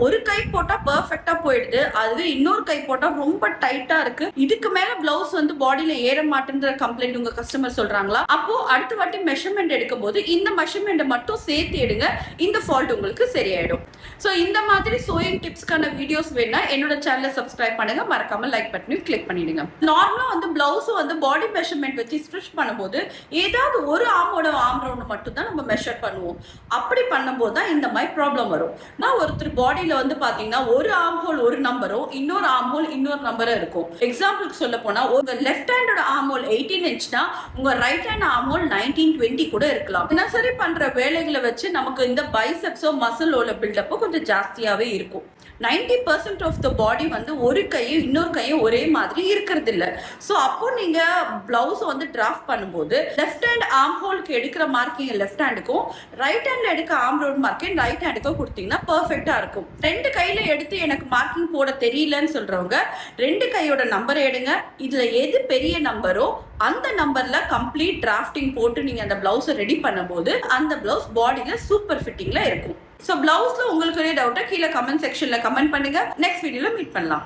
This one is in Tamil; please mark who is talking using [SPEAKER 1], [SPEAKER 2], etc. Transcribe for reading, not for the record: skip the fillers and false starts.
[SPEAKER 1] ஒரு கை போட்டா பெர்ஃபெக்ட்டா போயிடுது, அதுவே இன்னொரு கை போட்டா ரொம்ப டைட்டா இருக்கு, இதுக்கு மேல பிளவுஸ் வந்து பாடியில ஏற மாட்டேன்ற கம்ப்ளைண்ட் உங்க கஸ்டமர் சொல்றாங்களா? அப்போ அடுத்த வாட்டி மெஷர்மெண்ட் எடுக்கும்போது இந்த மெஷர்மெண்ட் மட்டும் சேர்த்து எடுங்க, இந்த ஃபால்ட் உங்களுக்கு சரியாயிடும். ஸோ இந்த மாதிரி சோயிங் டிப்ஸ்க்கான வீடியோஸ் வேணா என்னோட சேனலை சப்ஸ்கிரைப் பண்ணுங்க, மறக்காம லைக் பட்டனையும் கிளிக் பண்ணிடுங்க. நார்மலா வந்து பிளவுஸ் வந்து பாடி மெஷர்மெண்ட் வச்சு ஸ்டிச் பண்ணும்போது ஏதாவது ஒரு ஆமோட ஆம் ரவுண்ட் மட்டும் தான் நம்ம மெஷர் பண்ணுவோம். அப்படி பண்ணும்போது தான் இந்த மாதிரி ப்ராப்ளம் வரும். நான் ஒருத்தர் பாடியில வந்து பாத்தீங்கன்னா ஒரு ஆம் ஹோல் ஒரு நம்பரும் இன்னொரு ஆம் ஹோல் இன்னொரு நம்பரும் இருக்கும். எக்ஸாம்பிளுக்கு சொல்ல போனா உங்க லெஃப்ட் ஹேண்டோட ஆம் ஹோல் 18 இன்ச்னா உங்க ரைட் ஹேண்ட் ஆம் ஹோல் 19-20 கூட இருக்கலாம். தினசரி பண்ற வேலைகளை வச்சு நமக்கு இந்த பைசெப்ஸோ மசிலோட பில்டப்போ கொஞ்சம் ஜாஸ்தியாவே இருக்கும். 90% ஆஃப் த பாடி வந்து ஒரு கையும் இன்னொரு கையும் ஒரே மாதிரி இருக்கிறது இல்ல. ஸோ அப்போ நீங்க பிளவுஸ் வந்து டிராஃப்ட் பண்ணும்போது லெஃப்ட் ஹேண்ட் ஆர்ம் ஹோலுக்கு எடுக்கிற மார்க்கிங் லெஃப்ட் ஹேண்டுக்கும், ரைட் ஹேண்ட்ல எடுக்க ஆர்ம் ரவுண்ட் மார்க்கிங் ரைட் ஹேண்டுக்கும் கொடுத்தீங்கன்னா பெர்ஃபெக்டா இருக்கும். ரெண்டு கையில எடுத்து எனக்கு மார்க்கிங் போட தெரியலன்னு சொல்றவங்க ரெண்டு கையோட நம்பர் எடுங்க, இதுல எது பெரிய நம்பரோ அந்த நம்பர்ல கம்ப்ளீட் டிராஃப்டிங் போட்டு நீங்க அந்த பிளவுஸை ரெடி பண்ணும்போது அந்த பிளவுஸ் பாடியில சூப்பர் ஃபிட்டிங்ல இருக்கும். ஸோ பிளவுஸ்ல உங்களுக்கு டவுட்டா கீழே கமெண்ட் செக்ஷன்ல கமெண்ட் பண்ணுங்க. நெக்ஸ்ட் வீடியோல மீட் பண்ணலாம்.